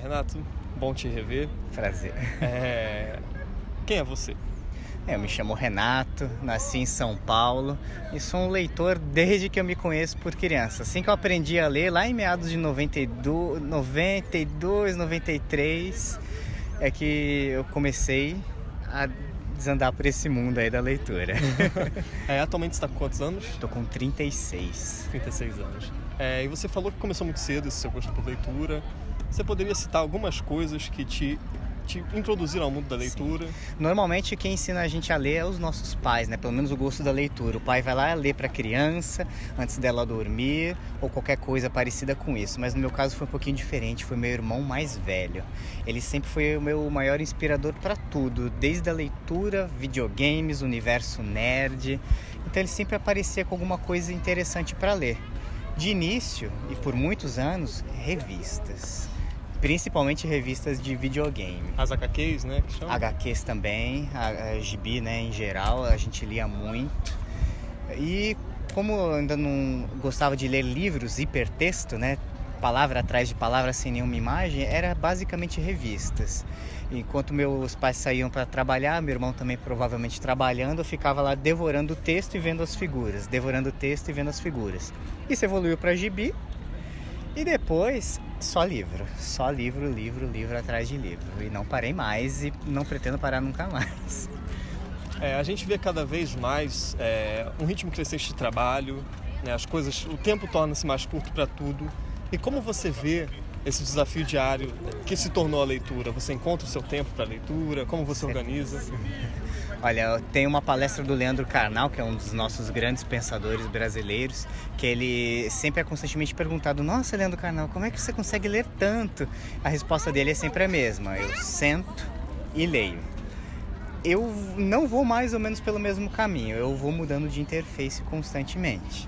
Renato, bom te rever. Prazer. Quem é você? Eu me chamo Renato, nasci em São Paulo e sou um leitor desde que eu me conheço por criança. Assim que eu aprendi a ler, lá em meados de 92, 93, é que eu comecei a desandar por esse mundo aí da leitura. Atualmente você está com quantos anos? Tô com 36. 36 anos. E você falou que começou muito cedo esse seu gosto por leitura. Você poderia citar algumas coisas que te introduziram ao mundo da leitura? Sim. Normalmente quem ensina a gente a ler é os nossos pais, né? Pelo menos o gosto da leitura. O pai vai lá ler para a criança antes dela dormir ou qualquer coisa parecida com isso. Mas no meu caso foi um pouquinho diferente, foi meu irmão mais velho. Ele sempre foi o meu maior inspirador para tudo, desde a leitura, videogames, universo nerd. Então ele sempre aparecia com alguma coisa interessante para ler. De início, e por muitos anos, revistas. Principalmente revistas de videogame. As HQs, né? Que chama? HQs também, a gibi, né, em geral, a gente lia muito. E como eu ainda não gostava de ler livros, hipertexto, né, palavra atrás de palavra sem nenhuma imagem, era basicamente revistas. Enquanto meus pais saíam para trabalhar, meu irmão também provavelmente trabalhando, eu ficava lá devorando o texto e vendo as figuras, devorando o texto e vendo as figuras. Isso evoluiu para gibi. E depois, só livro atrás de livro. E não parei mais e não pretendo parar nunca mais. A gente vê cada vez mais um ritmo crescente de trabalho, né? As coisas, o tempo torna-se mais curto para tudo. E como você vê esse desafio diário que se tornou a leitura? Você encontra o seu tempo para a leitura? Como você organiza? Olha, tem uma palestra do Leandro Carnal, que é um dos nossos grandes pensadores brasileiros, que ele sempre é constantemente perguntado: nossa, Leandro Carnal, como é que você consegue ler tanto? A resposta dele é sempre a mesma: eu sento e leio. Eu não vou mais ou menos pelo mesmo caminho, eu vou mudando de interface constantemente.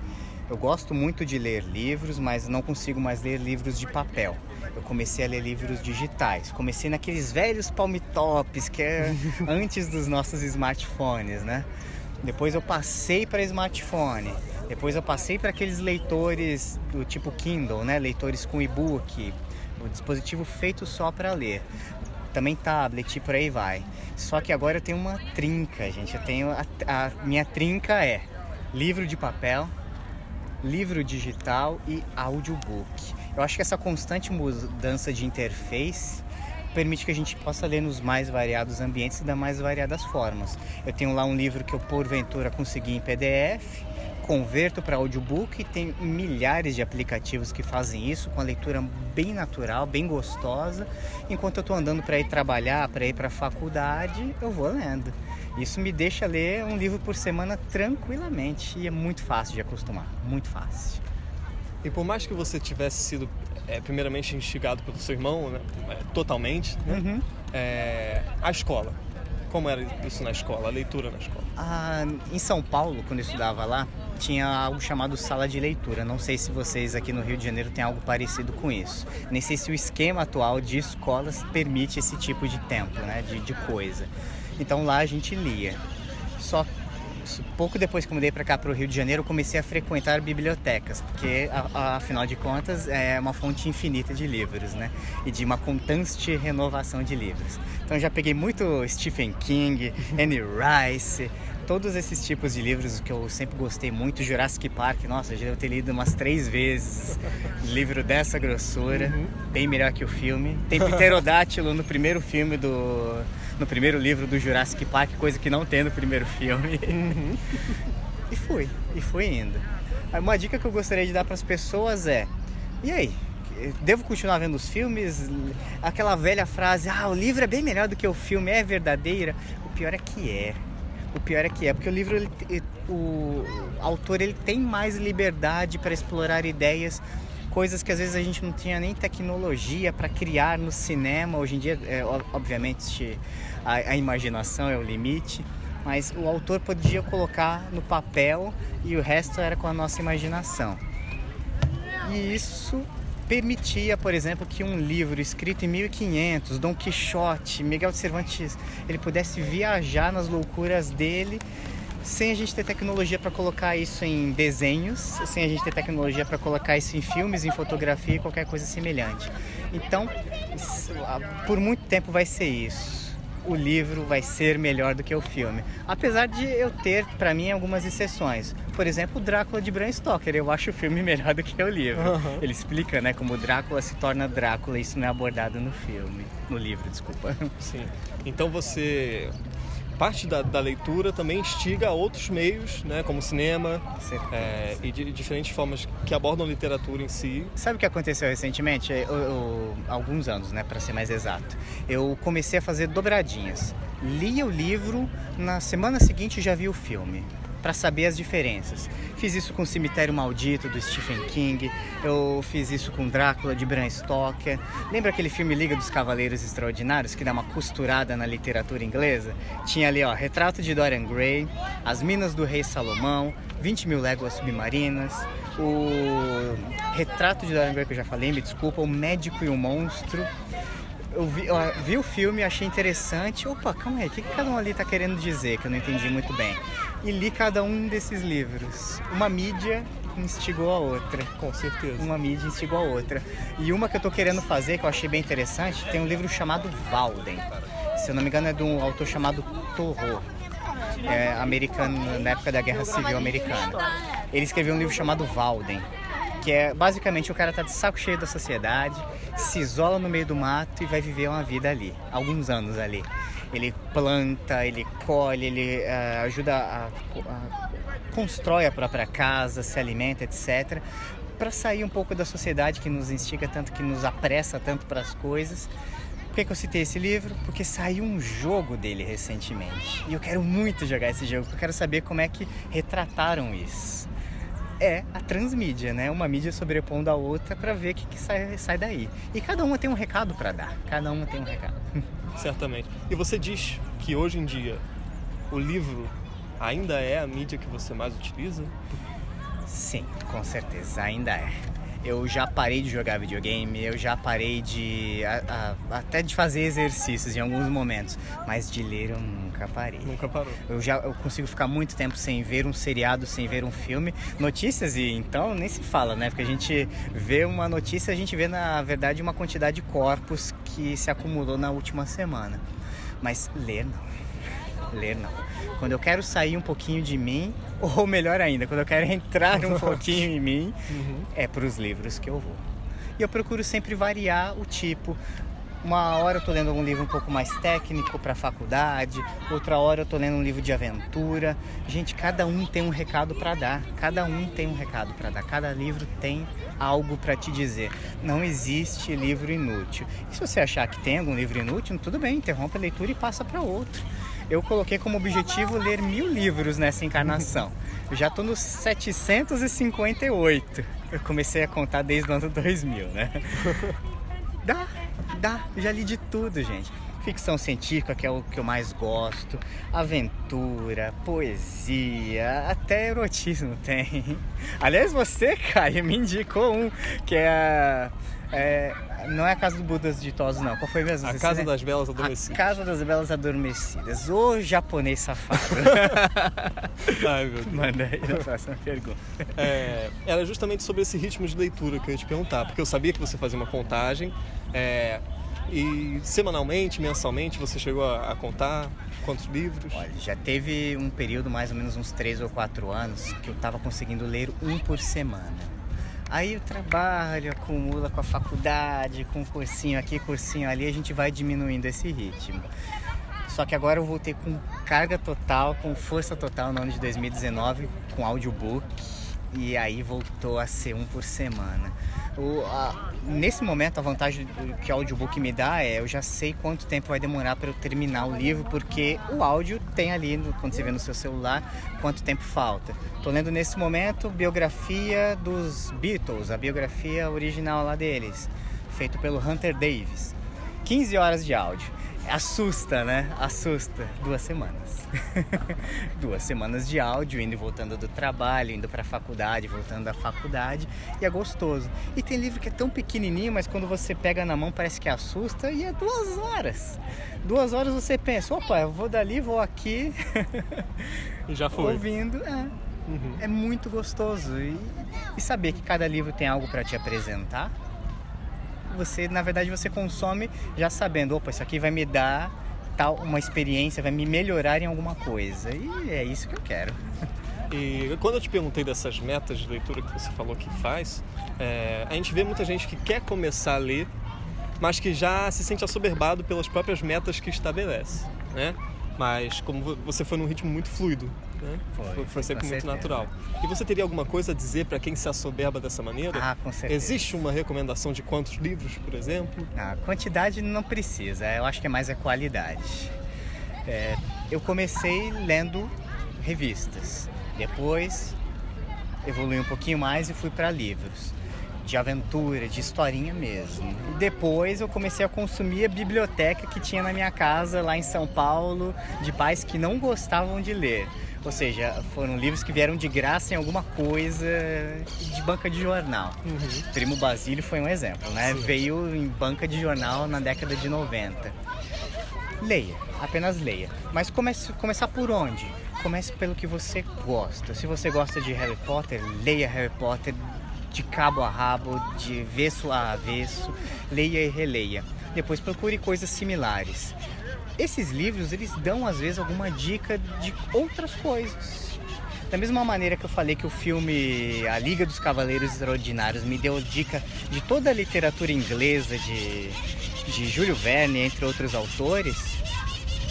Eu gosto muito de ler livros, mas não consigo mais ler livros de papel. Eu comecei a ler livros digitais. Comecei naqueles velhos palmitops, que é antes dos nossos smartphones, né? Depois eu passei para smartphone. Depois eu passei para aqueles leitores do tipo Kindle, né? Leitores com e-book. O dispositivo feito só para ler. Também tablet e por aí vai. Só que agora eu tenho uma trinca, gente. Eu tenho a minha trinca é livro de papel, livro digital e audiobook. Eu acho que essa constante mudança de interface permite que a gente possa ler nos mais variados ambientes e das mais variadas formas. Eu tenho lá um livro que eu porventura consegui em PDF, converto para audiobook e tem milhares de aplicativos que fazem isso com a leitura bem natural, bem gostosa. Enquanto eu estou andando para ir trabalhar, para ir para a faculdade, eu vou lendo. Isso me deixa ler um livro por semana tranquilamente e é muito fácil de acostumar, muito fácil. E por mais que você tivesse sido primeiramente instigado pelo seu irmão, né, totalmente, né? Uhum. A escola, como era isso na escola, a leitura na escola? Em São Paulo, quando eu estudava lá, tinha algo chamado sala de leitura. Não sei se vocês aqui no Rio de Janeiro têm algo parecido com isso. Nem sei se o esquema atual de escolas permite esse tipo de tempo, né, de coisa. Então lá a gente lia. Só pouco depois que eu mudei para cá, para o Rio de Janeiro, eu comecei a frequentar bibliotecas, porque afinal de contas é uma fonte infinita de livros, né? E de uma constante renovação de livros. Então já peguei muito Stephen King, Anne Rice, todos esses tipos de livros que eu sempre gostei muito. Jurassic Park, nossa, já devo ter lido umas 3 vezes. Livro dessa grossura, bem melhor que o filme. Tem Pterodátilo no primeiro filme no primeiro livro do Jurassic Park, coisa que não tem no primeiro filme. E fui indo. Uma dica que eu gostaria de dar para as pessoas é: e aí? Devo continuar vendo os filmes? Aquela velha frase: o livro é bem melhor do que o filme, é verdadeira? O pior é que é. Porque o livro, o autor, ele tem mais liberdade para explorar ideias, coisas que às vezes a gente não tinha nem tecnologia para criar no cinema. Hoje em dia, obviamente, a imaginação é o limite, mas o autor podia colocar no papel e o resto era com a nossa imaginação. E isso permitia, por exemplo, que um livro escrito em 1500, Dom Quixote, Miguel de Cervantes, ele pudesse viajar nas loucuras dele sem a gente ter tecnologia para colocar isso em desenhos, sem a gente ter tecnologia para colocar isso em filmes, em fotografia e qualquer coisa semelhante. Então, por muito tempo vai ser isso. O livro vai ser melhor do que o filme. Apesar de eu ter, para mim, algumas exceções. Por exemplo, o Drácula de Bram Stoker. Eu acho o filme melhor do que o livro. Uhum. Ele explica, né, como o Drácula se torna Drácula. Isso não é abordado no filme. No livro, desculpa. Sim. Então você... Parte da leitura também instiga a outros meios, né, como cinema, e de diferentes formas que abordam a literatura em si. Sabe o que aconteceu recentemente? Alguns anos, né, para ser mais exato. Eu comecei a fazer dobradinhas. Lia o livro, na semana seguinte já vi o filme, para saber as diferenças. Fiz isso com o Cemitério Maldito, do Stephen King. Eu fiz isso com Drácula, de Bram Stoker. Lembra aquele filme Liga dos Cavaleiros Extraordinários, que dá uma costurada na literatura inglesa? Tinha ali, Retrato de Dorian Gray, As Minas do Rei Salomão, 20 Mil Léguas Submarinas, o Retrato de Dorian Gray, que eu já falei, me desculpa, O Médico e o Monstro. Eu vi o filme, achei interessante. Opa, calma aí, o que cada um ali está querendo dizer, que eu não entendi muito bem. E li cada um desses livros. Uma mídia instigou a outra. Com certeza. Uma mídia instigou a outra. E uma que eu estou querendo fazer, que eu achei bem interessante, tem um livro chamado Walden. Se eu não me engano, é de um autor chamado Thoreau, americano, na época da Guerra Civil Americana. Ele escreveu um livro chamado Walden, que é basicamente o cara tá de saco cheio da sociedade, se isola no meio do mato e vai viver uma vida ali, alguns anos ali. Ele planta, ele colhe, ele ajuda constrói a própria casa, se alimenta, etc. Para sair um pouco da sociedade que nos instiga tanto, que nos apressa tanto para as coisas. Por que eu citei esse livro? Porque saiu um jogo dele recentemente. E eu quero muito jogar esse jogo, porque eu quero saber como é que retrataram isso. É a transmídia, né? Uma mídia sobrepondo a outra para ver o que sai daí. E cada uma tem um recado para dar. Cada uma tem um recado. Certamente. E você diz que hoje em dia o livro ainda é a mídia que você mais utiliza? Sim, com certeza, ainda é. Eu já parei de jogar videogame, eu já parei de até de fazer exercícios em alguns momentos, mas de ler eu nunca parei. Nunca parou. Eu consigo ficar muito tempo sem ver um seriado, sem ver um filme. Notícias, e então nem se fala, né? Porque a gente vê uma notícia, a gente vê na verdade uma quantidade de corpos que se acumulou na última semana. Mas ler não. Ler não. Quando eu quero sair um pouquinho de mim, ou melhor ainda, quando eu quero entrar um pouquinho em mim, é para os livros que eu vou. E eu procuro sempre variar o tipo. Uma hora eu tô lendo um livro um pouco mais técnico para faculdade, outra hora eu tô lendo um livro de aventura. Gente, cada um tem um recado para dar. Cada um tem um recado para dar. Cada livro tem algo para te dizer. Não existe livro inútil. E se você achar que tem algum livro inútil, tudo bem, interrompe a leitura e passa para outro. Eu coloquei como objetivo ler 1000 livros nessa encarnação. Eu já estou nos 758. Eu comecei a contar desde o ano 2000, né? Dá. Já li de tudo, gente. Ficção científica, que é o que eu mais gosto. Aventura, poesia, até erotismo tem. Aliás, você, Caio, me indicou um que não é a Casa dos Budas Ditosos, não. Qual foi mesmo? A Casa das Belas Adormecidas. A Casa das Belas Adormecidas. O japonês safado. Ai, meu Deus. Manda aí a próxima pergunta. Era justamente sobre esse ritmo de leitura que eu ia te perguntar, porque eu sabia que você fazia uma contagem, e semanalmente, mensalmente, você chegou a contar quantos livros? Olha, já teve um período, mais ou menos uns 3 ou 4 anos, que eu estava conseguindo ler um por semana. Aí o trabalho acumula com a faculdade, com cursinho aqui, cursinho ali, a gente vai diminuindo esse ritmo. Só que agora eu voltei com carga total, com força total no ano de 2019, com audiobook, e aí voltou a ser um por semana. Nesse momento, a vantagem que o audiobook me dá é eu já sei quanto tempo vai demorar para eu terminar o livro, porque o áudio tem ali, quando você vê no seu celular, quanto tempo falta. Estou lendo nesse momento biografia dos Beatles, a biografia original lá deles, feito pelo Hunter Davis. 15 horas de áudio. Assusta, né? Assusta. 2 semanas. 2 semanas de áudio, indo e voltando do trabalho, indo pra faculdade, voltando da faculdade. E é gostoso. E tem livro que é tão pequenininho, mas quando você pega na mão parece que assusta. E é 2 horas. 2 horas você pensa, opa, eu vou dali, vou aqui. E já foi. Ouvindo, É muito gostoso. E saber que cada livro tem algo pra te apresentar. você, na verdade, você consome já sabendo, opa, isso aqui vai me dar uma experiência, vai me melhorar em alguma coisa. E é isso que eu quero. E quando eu te perguntei dessas metas de leitura que você falou que faz, a gente vê muita gente que quer começar a ler, mas que já se sente assoberbado pelas próprias metas que estabelece, né? Mas como você foi num ritmo muito fluido, né? Foi sempre muito natural. E você teria alguma coisa a dizer para quem se assoberba dessa maneira? Ah, com certeza. Existe uma recomendação de quantos livros, por exemplo? A quantidade não precisa, eu acho que é mais a qualidade. Eu comecei lendo revistas, depois evolui um pouquinho mais e fui para livros de aventura, de historinha mesmo. E depois eu comecei a consumir a biblioteca que tinha na minha casa lá em São Paulo, de pais que não gostavam de ler. Ou seja, foram livros que vieram de graça em alguma coisa de banca de jornal. Primo Basílio foi um exemplo, né? Sim. Veio em banca de jornal na década de 90. Leia, apenas leia. Mas começar por onde? Comece pelo que você gosta. Se você gosta de Harry Potter, leia Harry Potter de cabo a rabo, de avesso a avesso, leia e releia. Depois procure coisas similares. Esses livros, eles dão às vezes alguma dica de outras coisas. Da mesma maneira que eu falei que o filme A Liga dos Cavaleiros Extraordinários me deu dica de toda a literatura inglesa de Júlio Verne, entre outros autores,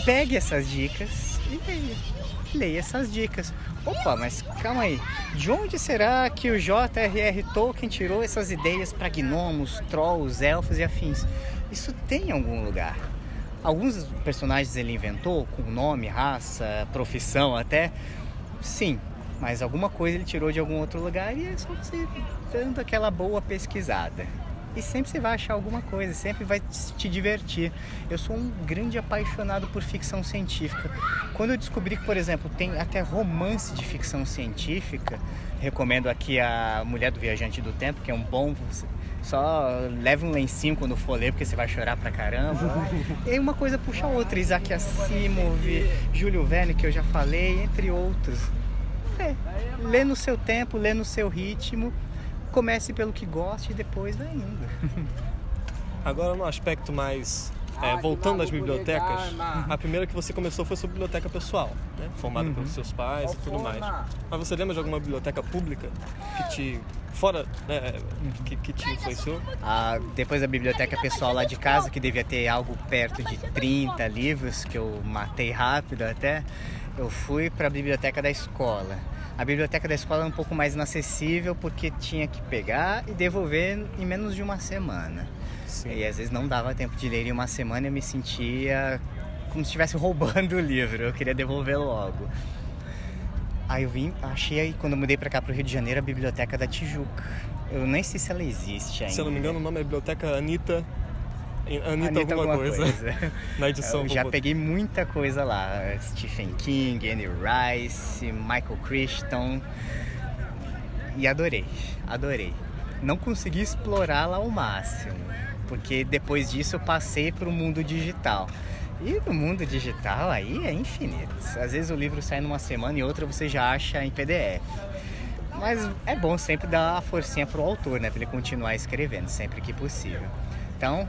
pegue essas dicas e leia essas dicas. Opa, mas calma aí, de onde será que o J.R.R. Tolkien tirou essas ideias para gnomos, trolls, elfos e afins? Isso tem em algum lugar. Alguns personagens ele inventou, com nome, raça, profissão até, sim, mas alguma coisa ele tirou de algum outro lugar e é só você dando aquela boa pesquisada. E sempre você vai achar alguma coisa, sempre vai te divertir. Eu sou um grande apaixonado por ficção científica. Quando eu descobri que, por exemplo, tem até romance de ficção científica, recomendo aqui a Mulher do Viajante do Tempo, que é um bom... Só leve um lencinho quando for ler, porque você vai chorar pra caramba. E aí uma coisa puxa a outra. Isaac Asimov, Júlio Verne, que eu já falei, entre outros. Lê no seu tempo, lê no seu ritmo. Comece pelo que goste e depois vai indo. Agora no aspecto mais... voltando às bibliotecas, a primeira que você começou foi sua biblioteca pessoal, né? Formada pelos seus pais e tudo mais. Mas você lembra de alguma biblioteca pública que te... que te influenciou? Depois da biblioteca pessoal lá de casa, que devia ter algo perto de 30 livros, que eu matei rápido até, eu fui para a biblioteca da escola. A biblioteca da escola é um pouco mais inacessível porque tinha que pegar e devolver em menos de uma semana. Sim. E às vezes não dava tempo de ler em uma semana e eu me sentia como se estivesse roubando o livro, eu queria devolver logo. Aí eu achei, quando eu mudei pra cá, pro Rio de Janeiro, a Biblioteca da Tijuca. Eu nem sei se ela existe ainda. Se eu não me engano, o nome é Biblioteca Anitta alguma coisa. Na edição. Eu já peguei muita coisa lá. Stephen King, Anne Rice, Michael Crichton. E adorei. Não consegui explorá-la ao máximo, porque depois disso eu passei pro mundo digital. E no mundo digital aí é infinito. Às vezes o livro sai numa semana e outra você já acha em PDF. Mas é bom sempre dar a forcinha pro autor, né? Pra ele continuar escrevendo, sempre que possível. Então,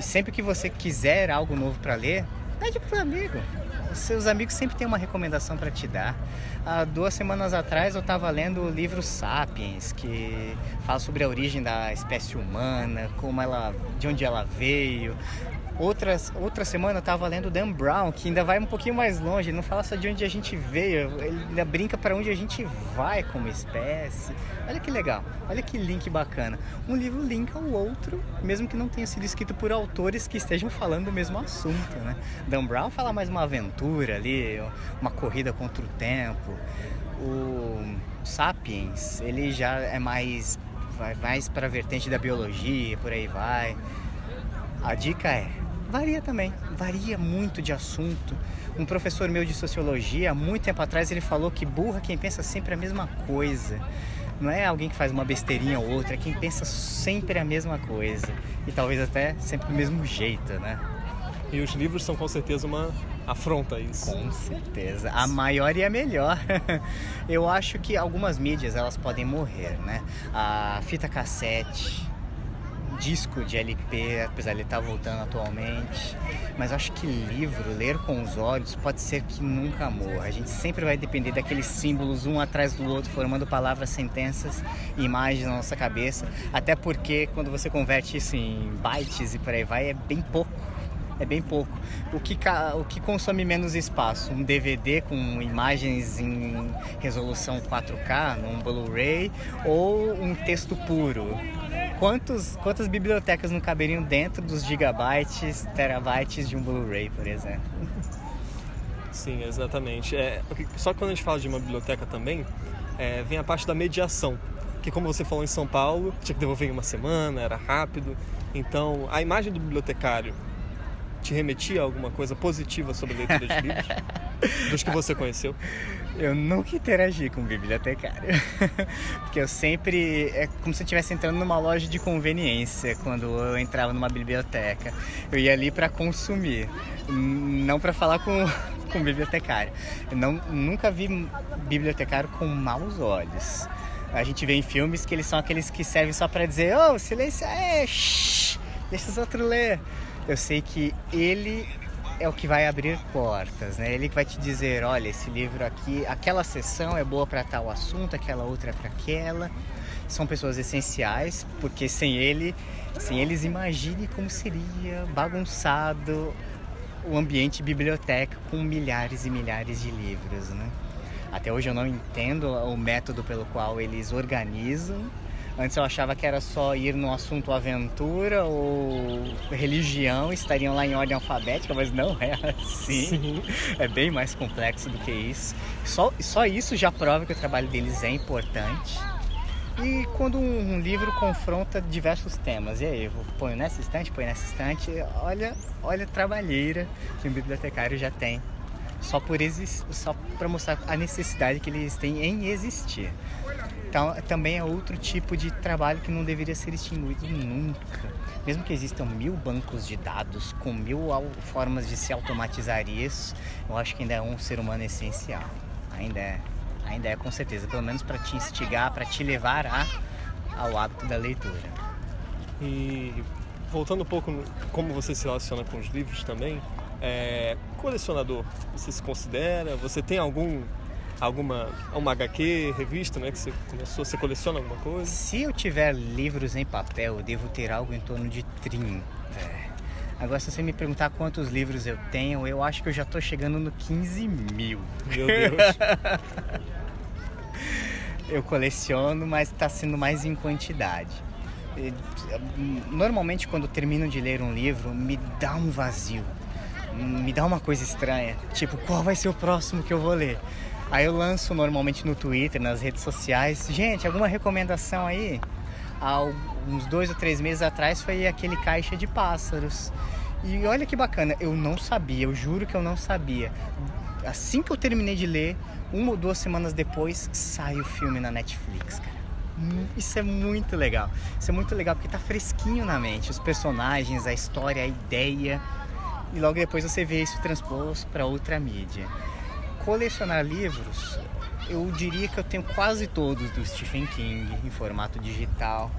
sempre que você quiser algo novo para ler, pede pro amigo. Os seus amigos sempre têm uma recomendação para te dar. Há 2 semanas atrás eu estava lendo o livro Sapiens, que fala sobre a origem da espécie humana, de onde ela veio. Outra semana eu estava lendo Dan Brown, que ainda vai um pouquinho mais longe, ele não fala só de onde a gente veio, ele ainda brinca para onde a gente vai como espécie. Olha que legal, olha que link bacana. Um livro linka o outro, mesmo que não tenha sido escrito por autores que estejam falando do mesmo assunto, né? Dan Brown fala mais uma aventura ali, uma corrida contra o tempo. O Sapiens, ele já é vai mais para a vertente da biologia, por aí vai. A dica varia também, varia muito de assunto. Um professor meu de sociologia, há muito tempo atrás, ele falou que burro é quem pensa sempre a mesma coisa. Não é alguém que faz uma besteirinha ou outra, é quem pensa sempre a mesma coisa. E talvez até sempre do mesmo jeito, né? E os livros são com certeza uma afronta a isso. Com certeza. A maior e a melhor. Eu acho que algumas mídias, elas podem morrer, né? A fita cassete disco de LP, apesar de ele estar voltando atualmente. Mas acho que livro, ler com os olhos, pode ser que nunca morra. A gente sempre vai depender daqueles símbolos um atrás do outro, formando palavras, sentenças e imagens na nossa cabeça. Até porque quando você converte isso em bytes e por aí vai, é bem pouco. É bem pouco. O que consome menos espaço? Um DVD com imagens em resolução 4K, num Blu-ray, ou um texto puro? Quantas bibliotecas não caberiam dentro dos gigabytes, terabytes de um Blu-ray, por exemplo? Sim, exatamente. Só que quando a gente fala de uma biblioteca também, vem a parte da mediação. Que, como você falou, em São Paulo, tinha que devolver em uma semana, era rápido. Então, a imagem do bibliotecário te remetia a alguma coisa positiva sobre a leitura de livros? Dos que você conheceu? Eu nunca interagi com bibliotecário. Porque eu sempre... É como se eu estivesse entrando numa loja de conveniência quando eu entrava numa biblioteca. Eu ia ali para consumir, não para falar com bibliotecário. Eu nunca vi bibliotecário com maus olhos. A gente vê em filmes que eles são aqueles que servem só para dizer: "Oh, silêncio, deixa os outros ler". Eu sei que ele é o que vai abrir portas, né? Ele que vai te dizer: olha, esse livro aqui, aquela seção é boa para tal assunto, aquela outra é para aquela. São pessoas essenciais, porque sem eles, imagine como seria bagunçado o ambiente biblioteca com milhares e milhares de livros, né? Até hoje eu não entendo o método pelo qual eles organizam. Antes eu achava que era só ir no assunto aventura ou religião, estariam lá em ordem alfabética, mas não é assim. Sim. É bem mais complexo do que isso. Só isso já prova que o trabalho deles é importante. E quando um livro confronta diversos temas, e aí, eu ponho nessa estante, olha a trabalheira que um bibliotecário já tem. Só para mostrar a necessidade que eles têm em existir. Então, também é outro tipo de trabalho que não deveria ser extinguido nunca. Mesmo que existam 1000 bancos de dados com 1000 formas de se automatizar isso, eu acho que ainda é um ser humano essencial. Ainda é com certeza, pelo menos para te instigar, para te levar ao hábito da leitura. E voltando um pouco como você se relaciona com os livros também, colecionador, você se considera? Você tem uma HQ, revista, né, que você começou, você coleciona alguma coisa? Se eu tiver livros em papel, eu devo ter algo em torno de 30. Agora, se você me perguntar quantos livros eu tenho, eu acho que eu já estou chegando no 15 mil. Meu Deus! Eu coleciono, mas está sendo mais em quantidade. Normalmente, quando eu termino de ler um livro, me dá um vazio. Me dá uma coisa estranha. Tipo, qual vai ser o próximo que eu vou ler? Aí eu lanço normalmente no Twitter, nas redes sociais. Gente, alguma recomendação aí? Há uns 2 ou 3 meses atrás foi aquele Caixa de Pássaros. E olha que bacana, eu não sabia, eu juro que eu não sabia. Assim que eu terminei de ler, 1 ou 2 semanas depois, sai o filme na Netflix, cara. Isso é muito legal. Isso é muito legal porque tá fresquinho na mente. Os personagens, a história, a ideia. E logo depois você vê isso transposto para outra mídia. Colecionar livros, eu diria que eu tenho quase todos do Stephen King em formato digital.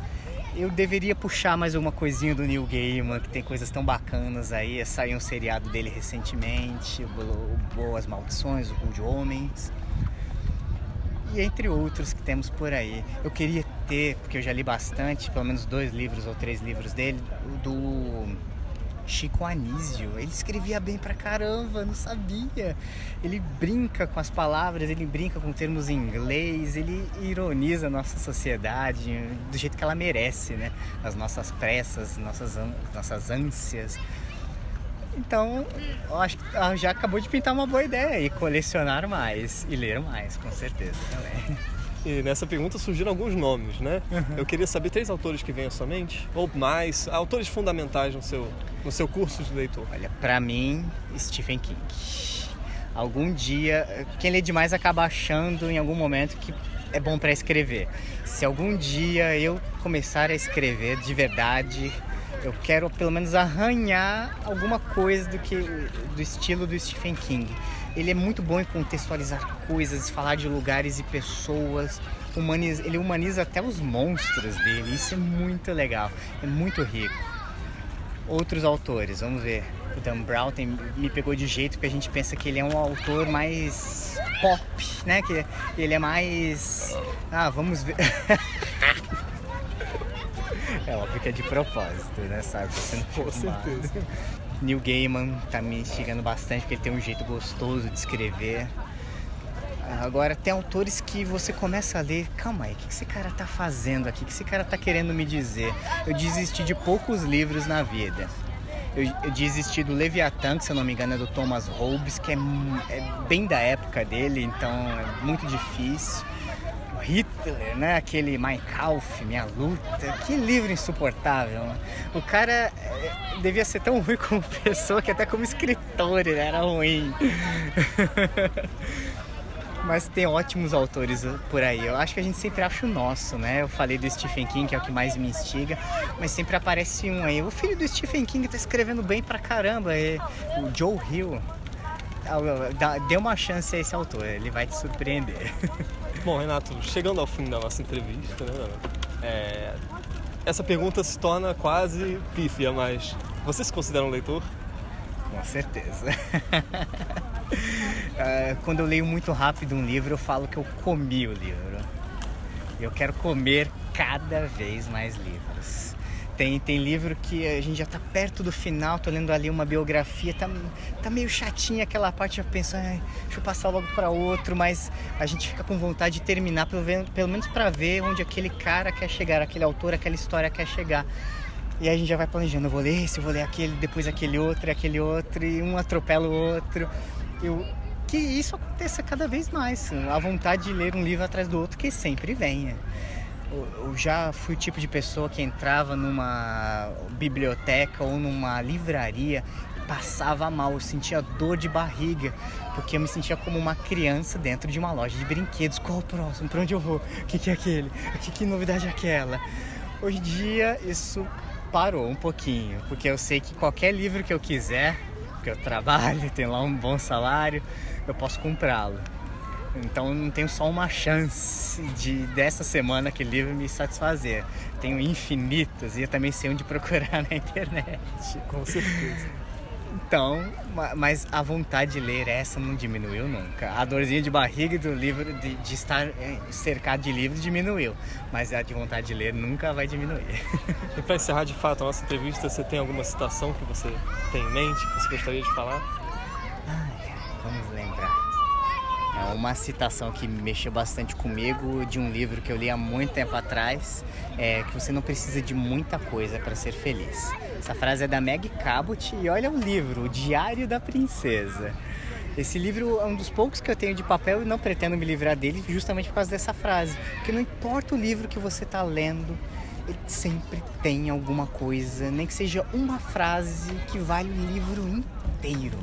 Eu deveria puxar mais uma coisinha do Neil Gaiman, que tem coisas tão bacanas aí. Saiu um seriado dele recentemente, o Boas Maldições, o Good Homens. E entre outros que temos por aí. Eu queria ter, porque eu já li bastante, pelo menos 2 livros ou 3 livros dele, do Chico Anísio. Ele escrevia bem pra caramba, não sabia. Ele brinca com as palavras, ele brinca com termos em inglês, ele ironiza a nossa sociedade do jeito que ela merece, né? As nossas pressas, nossas ânsias. Então, eu acho que já acabou de pintar uma boa ideia e colecionar mais e ler mais, com certeza também. E nessa pergunta surgiram alguns nomes, né? Eu queria saber 3 autores que vêm à sua mente, ou mais, autores fundamentais no seu curso de leitor. Olha, pra mim, Stephen King. Algum dia, quem lê demais acaba achando em algum momento que é bom pra escrever. Se algum dia eu começar a escrever de verdade, Eu quero pelo menos arranhar alguma coisa do estilo do Stephen King. Ele é muito bom em contextualizar coisas, falar de lugares e pessoas. Ele humaniza até os monstros dele. Isso é muito legal, é muito rico. Outros autores, vamos ver. O Dan Brown me pegou de jeito porque a gente pensa que ele é um autor mais pop, né? Que ele é mais... vamos ver... É óbvio que é de propósito, né? Sabe? Você não Com certeza. Neil Gaiman tá me instigando bastante porque ele tem um jeito gostoso de escrever. Agora, tem autores que você começa a ler, calma aí, o que esse cara tá fazendo aqui? O que esse cara tá querendo me dizer? Eu desisti de poucos livros na vida. Eu desisti do Leviatã, que se eu não me engano é do Thomas Hobbes, que é bem da época dele, então é muito difícil. O Hitler, né? Aquele Mein Kampf, Minha Luta, que livro insuportável. Né? O cara devia ser tão ruim como pessoa que até como escritor ele era ruim. Mas tem ótimos autores por aí. Eu acho que a gente sempre acha o nosso, né? Eu falei do Stephen King, que é o que mais me instiga, mas sempre aparece um aí. O filho do Stephen King tá escrevendo bem pra caramba. O Joe Hill. Dê uma chance a esse autor, ele vai te surpreender. Bom, Renato, chegando ao fim da nossa entrevista, né? Essa pergunta se torna quase pífia, mas você se considera um leitor? Com certeza. Quando eu leio muito rápido um livro, eu falo que eu comi o livro. Eu quero comer cada vez mais livros. Tem livro que a gente já tá perto do final, tô lendo ali uma biografia, tá meio chatinha aquela parte, já pensa, deixa eu passar logo para outro, mas a gente fica com vontade de terminar, pelo menos para ver onde aquele cara quer chegar, aquele autor, aquela história quer chegar. E aí a gente já vai planejando, eu vou ler esse, eu vou ler aquele, depois aquele outro, e um atropela o outro. Que isso aconteça cada vez mais, a vontade de ler um livro atrás do outro que sempre vem. Eu já fui o tipo de pessoa que entrava numa biblioteca ou numa livraria e passava mal, eu sentia dor de barriga, porque eu me sentia como uma criança dentro de uma loja de brinquedos. Qual o próximo? Para onde eu vou? O que é aquele? Que novidade é aquela? Hoje em dia isso parou um pouquinho, porque eu sei que qualquer livro que eu quiser, porque eu trabalho, tenho lá um bom salário, eu posso comprá-lo. Então eu não tenho só uma chance dessa semana aquele livro me satisfazer. Tenho infinitas e eu também sei onde procurar na internet. Com certeza. Então, mas a vontade de ler essa não diminuiu nunca. A dorzinha de barriga do livro, de estar cercado de livros, diminuiu. Mas a de vontade de ler nunca vai diminuir. E para encerrar de fato a nossa entrevista, você tem alguma citação que você tem em mente, que você gostaria de falar? Vamos lembrar. É uma citação que mexeu bastante comigo de um livro que eu li há muito tempo atrás, que você não precisa de muita coisa para ser feliz. Essa frase é da Meg Cabot e olha o livro, O Diário da Princesa. Esse livro é um dos poucos que eu tenho de papel e não pretendo me livrar dele justamente por causa dessa frase. Porque não importa o livro que você está lendo, ele sempre tem alguma coisa, nem que seja uma frase que vale o livro inteiro.